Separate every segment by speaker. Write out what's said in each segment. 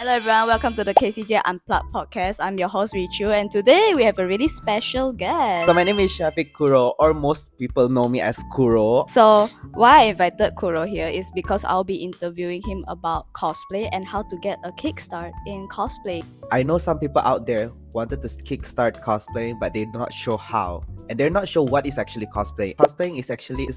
Speaker 1: Hello everyone, welcome to the KCJ Unplugged podcast. I'm your host Richu, and today we have a really special guest.
Speaker 2: So my name is Shafiq Kuro, or most people know me as Kuro.
Speaker 1: So why I invited Kuro here is because I'll be interviewing him about cosplay and how to get a kickstart in cosplay.
Speaker 2: I know some people out there wanted to kickstart cosplaying, but they're not sure how. And they're not sure what is actually cosplay. Cosplaying is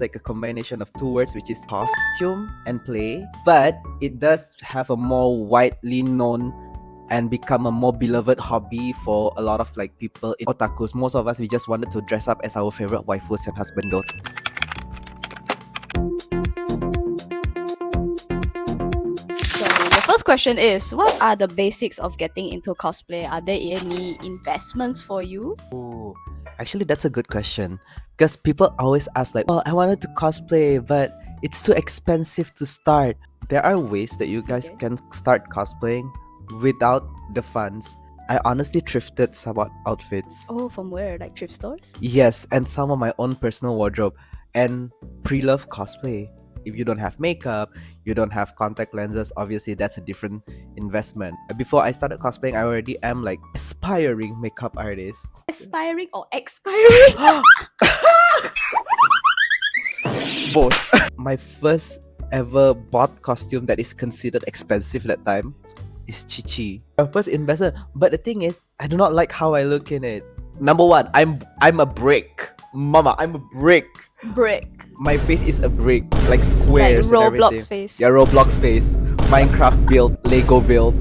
Speaker 2: like a combination of two words, which is costume and play. But it does have a more widely known and become a more beloved hobby for a lot of like people in otakus. Most of us, we just wanted to dress up as our favorite waifus and husbando.
Speaker 1: So the first question is, what are the basics of getting into cosplay? Are there any investments for you?
Speaker 2: Ooh, actually, that's a good question. Because people always ask like, oh, I wanted to cosplay, but it's too expensive to start. There are ways that you guys can start cosplaying without the funds. I honestly thrifted some outfits.
Speaker 1: Oh, from where? Like thrift stores?
Speaker 2: Yes, and some of my own personal wardrobe and pre-love cosplay. If you don't have makeup, you don't have contact lenses, obviously that's a different investment. Before I started cosplaying, I already am like aspiring makeup artist.
Speaker 1: Aspiring or expiring?
Speaker 2: Both. My first ever bought costume that is considered expensive at that time is Chichi. My first investment, but the thing is, I do not like how I look in it. Number one, I'm a brick. Mama, I'm a brick.
Speaker 1: Brick.
Speaker 2: My face is a brick, like squares
Speaker 1: Like
Speaker 2: and
Speaker 1: Roblox
Speaker 2: everything.
Speaker 1: face.
Speaker 2: Yeah, Roblox face. Minecraft build, Lego build.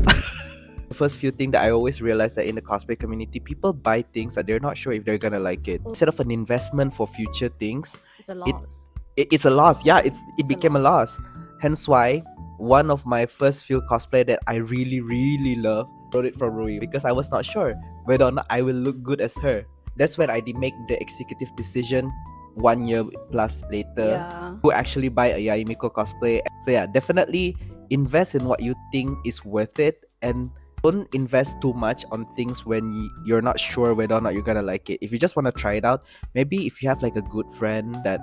Speaker 2: The first few things that I always realized that in the cosplay community, people buy things that they're not sure if they're gonna like it. Instead of an investment for future things,
Speaker 1: It's a loss.
Speaker 2: it's a loss. Yeah, it became a
Speaker 1: loss.
Speaker 2: loss. Hence why one of my first few cosplay that I really love wrote it from Rui because I was not sure whether or not I will look good as her. That's when I did make the executive decision 1 year plus later
Speaker 1: Yeah.
Speaker 2: to actually buy a Yaimiko cosplay. So yeah, definitely invest in what you think is worth it and don't invest too much on things when you're not sure whether or not you're gonna like it. If you just want to try it out, maybe if you have like a good friend that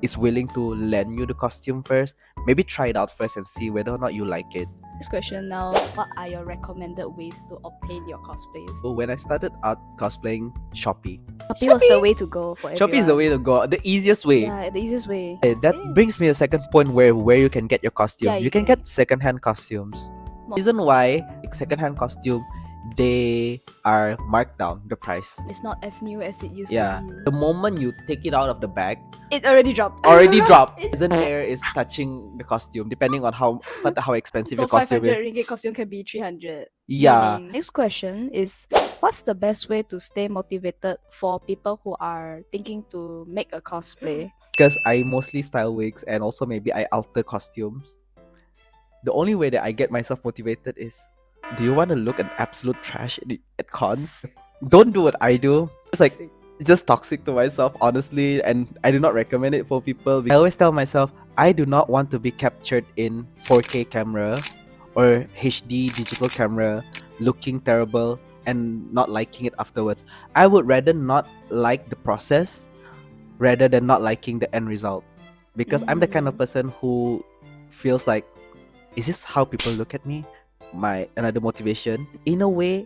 Speaker 2: is willing to lend you the costume first, maybe try it out first and see whether or not you like it.
Speaker 1: This question now, what are your recommended ways to obtain your cosplays?
Speaker 2: So when I started out cosplaying, Shopee.
Speaker 1: Shopee was the way to go for everyone.
Speaker 2: Shopee is the way to go, the easiest way.
Speaker 1: Yeah, the easiest way.
Speaker 2: That brings me to the second point where you can get your costume.
Speaker 1: Yeah,
Speaker 2: you
Speaker 1: you
Speaker 2: can
Speaker 1: can.
Speaker 2: get secondhand costumes.
Speaker 1: Mo-
Speaker 2: Reason why secondhand costume, they are marked down the price.
Speaker 1: It's not as new as it used
Speaker 2: Yeah,
Speaker 1: to be.
Speaker 2: the moment you take it out of the bag,
Speaker 1: It already dropped.
Speaker 2: already dropped.
Speaker 1: It's-
Speaker 2: Isn't hair is touching the costume depending on how expensive
Speaker 1: So
Speaker 2: your costume
Speaker 1: 500
Speaker 2: is.
Speaker 1: ringgit costume can be 300.
Speaker 2: Yeah.
Speaker 1: Meaning- Next question is, what's the best way to stay motivated for people who are thinking to make a cosplay?
Speaker 2: Because I mostly style wigs and also maybe I alter costumes. The only way that I get myself motivated is, do you want to look at absolute trash at cons? Don't do what I do. It's like, it's just toxic to myself, honestly, and I do not recommend it for people. I always tell myself, I do not want to be captured in 4K camera or HD digital camera looking terrible and not liking it afterwards. I would rather not like the process rather than not liking the end result, because I'm the kind of person who feels like, is this how people look at me? My another motivation, in a way,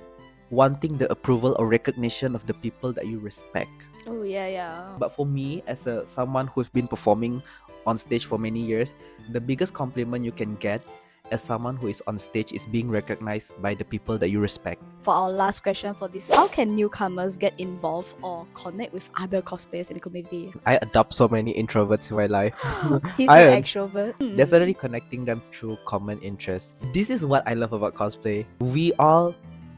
Speaker 2: wanting the approval or recognition of the people that you respect.
Speaker 1: Oh yeah, yeah.
Speaker 2: But for me, as someone who's been performing on stage for many years, the biggest compliment you can get as someone who is on stage is being recognized by the people that you respect.
Speaker 1: For our last question for this, how can newcomers get involved or connect with other cosplayers in the community?
Speaker 2: I adopt so many introverts in my life.
Speaker 1: He's
Speaker 2: I
Speaker 1: an
Speaker 2: am.
Speaker 1: extrovert.
Speaker 2: Definitely connecting them through common interests. This is what I love about cosplay. We all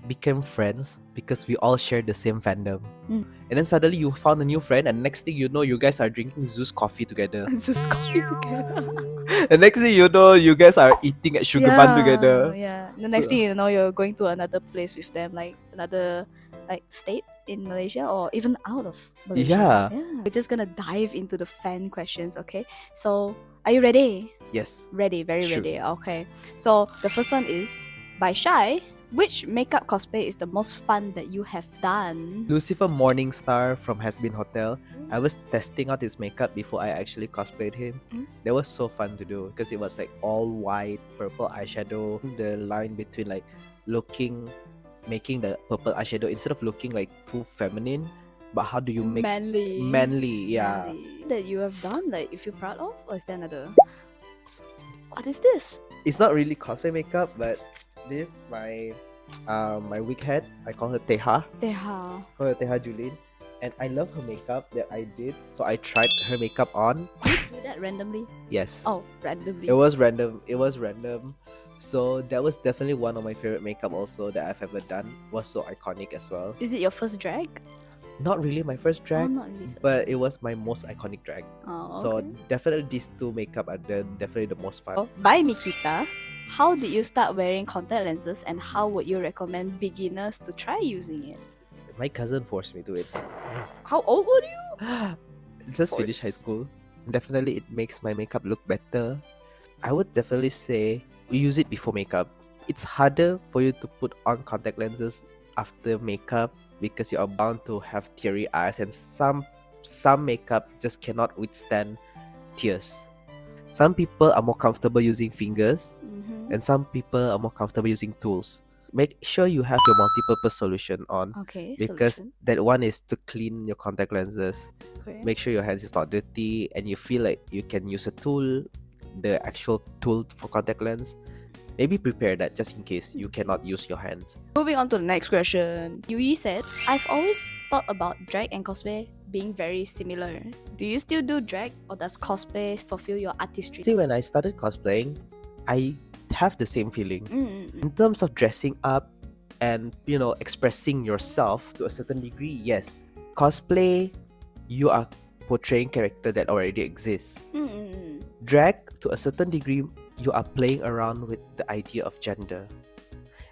Speaker 2: became friends because we all share the same fandom. And then suddenly you found a new friend, and next thing you know, you guys are drinking Zeus coffee together.
Speaker 1: Just coffee together.
Speaker 2: And next thing you know, you guys are eating at Sugar Bun together.
Speaker 1: Yeah. The next
Speaker 2: So-
Speaker 1: thing you know, you're going to another place with them, like another state in Malaysia or even out of Malaysia.
Speaker 2: Yeah.
Speaker 1: We're just gonna dive into the fan questions, okay? So, are you ready?
Speaker 2: Yes.
Speaker 1: Ready, very
Speaker 2: Shoot.
Speaker 1: ready. Okay. So the first one is, by shy, Which makeup cosplay is the most fun that you have done?
Speaker 2: Lucifer Morningstar from Has Been Hotel. I was testing out his makeup before I actually cosplayed him. That was so fun to do because it was like all white, purple eyeshadow. The line between like making the purple eyeshadow instead of looking like too feminine, but how do you make manly? Yeah.
Speaker 1: Manly. That you have done, like if you're proud of, or is there another? What is this?
Speaker 2: It's not really cosplay makeup, but this my wig head. I call her Teha.
Speaker 1: Teha.
Speaker 2: Call her Teha Julin. And I love her makeup that I did, so I tried her makeup on.
Speaker 1: Did you do that randomly?
Speaker 2: Yes.
Speaker 1: Oh, randomly.
Speaker 2: It was random. So that was definitely one of my favorite makeup also that I've ever done. Was so iconic as well.
Speaker 1: Is it your first drag?
Speaker 2: Not really my first drag,
Speaker 1: not really.
Speaker 2: but it was my most iconic drag.
Speaker 1: Oh,
Speaker 2: So
Speaker 1: okay.
Speaker 2: definitely these two makeup are definitely the most fun.
Speaker 1: By Mikita. How did you start wearing contact lenses, and how would you recommend beginners to try using it?
Speaker 2: My cousin forced me to it.
Speaker 1: How old were you?
Speaker 2: Just finished high school. Definitely it makes my makeup look better. I would definitely say use it before makeup. It's harder for you to put on contact lenses after makeup because you are bound to have teary eyes, and some makeup just cannot withstand tears. Some people are more comfortable using fingers, and some people are more comfortable using tools. Make sure you have your multi-purpose solution on,
Speaker 1: Okay.
Speaker 2: because that one is to clean your contact lenses.
Speaker 1: Okay.
Speaker 2: Make sure your hands is not dirty and you feel like you can use a tool, the actual tool for contact lens. Maybe prepare that just in case you cannot use your hands.
Speaker 1: Moving on to the next question. Yui said, I've always thought about drag and cosplay being very similar. Do you still do drag, or does cosplay fulfill your artistry?
Speaker 2: See, when I started cosplaying, I have the same feeling. In terms of dressing up and, expressing yourself to a certain degree, yes. Cosplay, you are portraying character that already exists. Drag, to a certain degree, you are playing around with the idea of gender.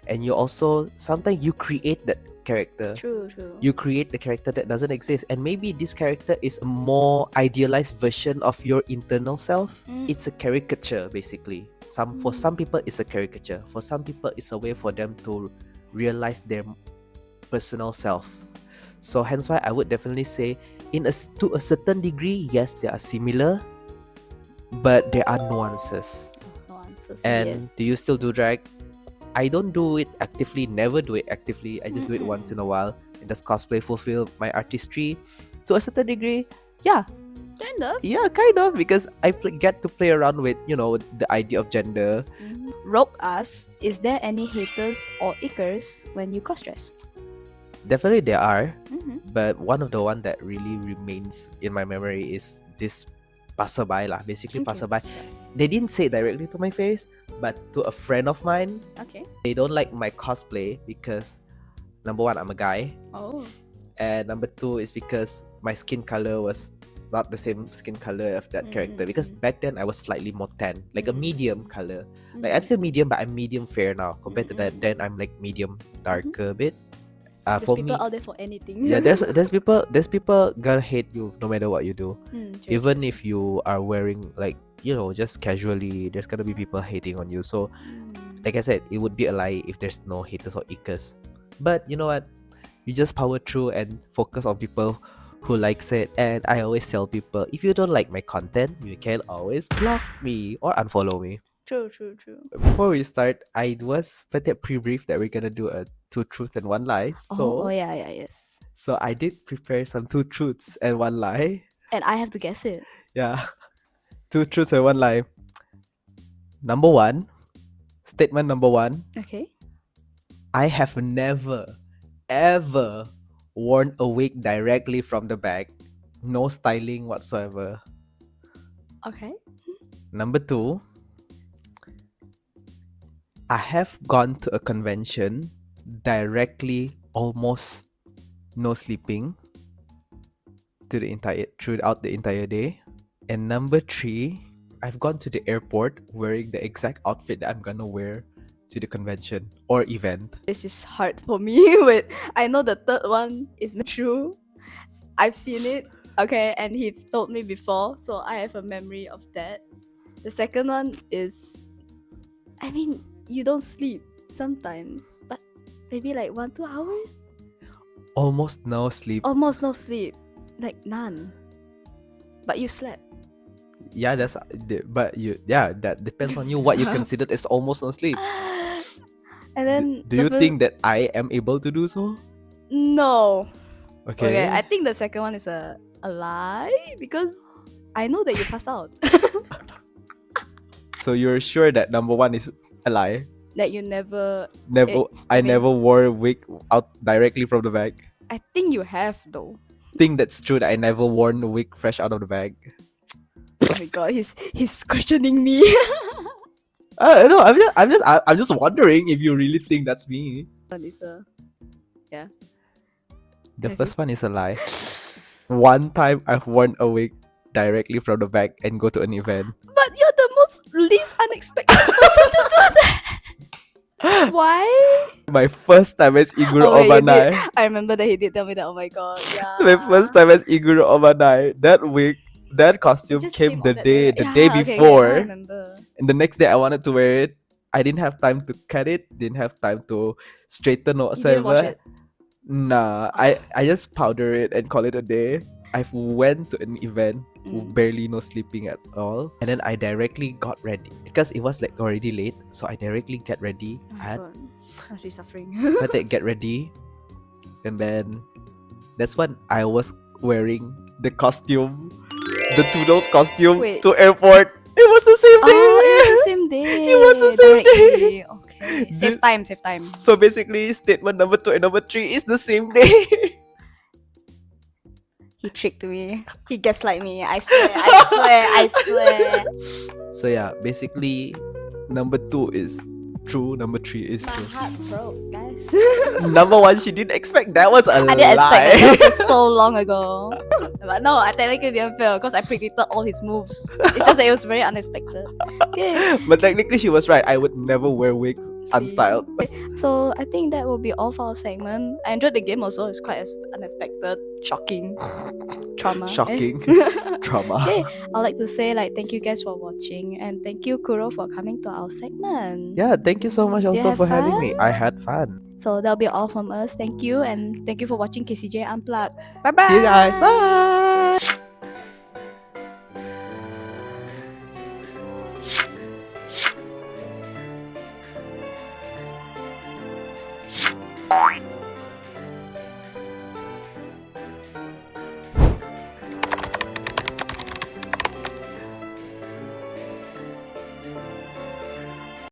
Speaker 2: And you also, sometimes you create that character.
Speaker 1: True.
Speaker 2: You create the character that doesn't exist, and maybe this character is a more idealized version of your internal self. It's a caricature, basically. For some people it's a caricature. For some people it's a way for them to realize their personal self. So hence why I would definitely say to a certain degree, yes, they are similar, but there are nuances. And do you still do drag? I don't do it actively, never do it actively. I just do it once in a while. And does cosplay fulfill my artistry? To a certain degree, yeah.
Speaker 1: Kind of.
Speaker 2: Yeah, kind of, because I get to play around with, the idea of gender.
Speaker 1: Rope asks, is there any haters or ickers when you cross-dress?
Speaker 2: Definitely there are, but one of the one that really remains in my memory is this passerby lah. Basically, passerby. They didn't say it directly to my face, but to a friend of mine.
Speaker 1: Okay.
Speaker 2: They don't like my cosplay because, number one, I'm a guy.
Speaker 1: Oh.
Speaker 2: And number two is because my skin color was not the same skin color of that character, because back then I was slightly more tan, like a medium color. Like I'm still medium, but I'm medium fair now. Compared to that, then I'm like medium darker a bit.
Speaker 1: There's
Speaker 2: For
Speaker 1: people
Speaker 2: me,
Speaker 1: out there for anything.
Speaker 2: yeah, there's people gonna hate you no matter what you do. Even if you are wearing like, just casually, there's gonna be people hating on you. So like I said, it would be a lie if there's no haters or ickers. But you know what? You just power through and focus on people who likes it. And I always tell people, if you don't like my content, you can always block me or unfollow me.
Speaker 1: True.
Speaker 2: Before we start, I was pre-briefed that we're gonna do a 2 truths and 1 lie. So
Speaker 1: yes.
Speaker 2: So I did prepare some 2 truths and 1 lie.
Speaker 1: And I have to guess it.
Speaker 2: Yeah. 2 truths and 1 lie. Number 1. Statement number 1.
Speaker 1: Okay.
Speaker 2: I have never, ever worn a wig directly from the back. No styling whatsoever.
Speaker 1: Okay.
Speaker 2: Number 2. I have gone to a convention directly, almost no sleeping throughout the entire day. And number 3, I've gone to the airport wearing the exact outfit that I'm gonna wear to the convention or event.
Speaker 1: This is hard for me. Wait, I know the third one is true. I've seen it. Okay, and he told me before, so I have a memory of that. The second one is, I mean, you don't sleep sometimes, but maybe like 1-2 hours.
Speaker 2: Almost no sleep.
Speaker 1: Almost no sleep, like none. But you slept.
Speaker 2: Yeah, that depends on you. What you considered as almost no sleep.
Speaker 1: And then
Speaker 2: Do you think that I am able to do so?
Speaker 1: No.
Speaker 2: Okay.
Speaker 1: Okay, I think the second one is a lie because I know that you passed out.
Speaker 2: So you're sure that number one is a lie?
Speaker 1: That you never.
Speaker 2: I
Speaker 1: mean-
Speaker 2: never wore a wig out directly from the bag.
Speaker 1: I think you have though.
Speaker 2: Think that's true that I never worn a wig fresh out of the bag.
Speaker 1: Oh my god, he's questioning me.
Speaker 2: No, I'm just wondering if you really think that's me.
Speaker 1: Yeah.
Speaker 2: The
Speaker 1: Okay.
Speaker 2: first one is a lie. One time I've worn a wig directly from the bag and go to an event.
Speaker 1: But you're the most least unexpected person to do that. Why?
Speaker 2: My first time as Iguro
Speaker 1: Oh, wait, you
Speaker 2: Obanai.
Speaker 1: did. I remember that he did tell me that. Oh my god, yeah.
Speaker 2: My first time as Iguro Obanai. That wig, that costume
Speaker 1: Just
Speaker 2: came
Speaker 1: on
Speaker 2: the
Speaker 1: that
Speaker 2: day,
Speaker 1: right?
Speaker 2: the
Speaker 1: Yeah,
Speaker 2: day
Speaker 1: okay,
Speaker 2: before.
Speaker 1: now I remember.
Speaker 2: And the next day I wanted to wear it. I didn't have time to cut it, didn't have time to straighten or
Speaker 1: You didn't wash
Speaker 2: whatsoever.
Speaker 1: it.
Speaker 2: Nah, I just powder it and call it a day. I've went to an event, barely no sleeping at all, and then I directly got ready because it was like already late. So I directly get ready.
Speaker 1: Oh
Speaker 2: I
Speaker 1: my
Speaker 2: had
Speaker 1: god, I'm really suffering.
Speaker 2: to get ready, and then that's when I was wearing the costume, the Toodles costume
Speaker 1: Wait.
Speaker 2: to airport. It was the same day.
Speaker 1: Oh, it was the same day.
Speaker 2: It was the same day.
Speaker 1: directly. Okay, save time, save time.
Speaker 2: So basically, statement number 2 and number 3 is the same day.
Speaker 1: He tricked me. He gaslight me. I swear, I swear, I swear.
Speaker 2: So yeah, basically, number 2 is true. Number 3 is
Speaker 1: My
Speaker 2: true.
Speaker 1: heart broke, guys.
Speaker 2: Number 1, she didn't expect that was a
Speaker 1: I didn't expect
Speaker 2: lie.
Speaker 1: that. That was so long ago. But no, I technically didn't fail because I predicted all his moves. It's just that it was very unexpected. Okay.
Speaker 2: But technically, she was right. I would never wear wigs unstyled.
Speaker 1: So I think that will be all for our segment. I enjoyed the game also. It's quite unexpected, shocking, trauma.
Speaker 2: Shocking. Trauma.
Speaker 1: Okay, I'd like to say thank you guys for watching and thank you Kuro for coming to our segment.
Speaker 2: Yeah, thank you so much
Speaker 1: you
Speaker 2: also
Speaker 1: have
Speaker 2: for having me.
Speaker 1: fun?
Speaker 2: I had fun.
Speaker 1: So that'll be all from us. Thank you and thank you for watching KCJ Unplugged. Bye bye.
Speaker 2: See you guys. Bye. Bye.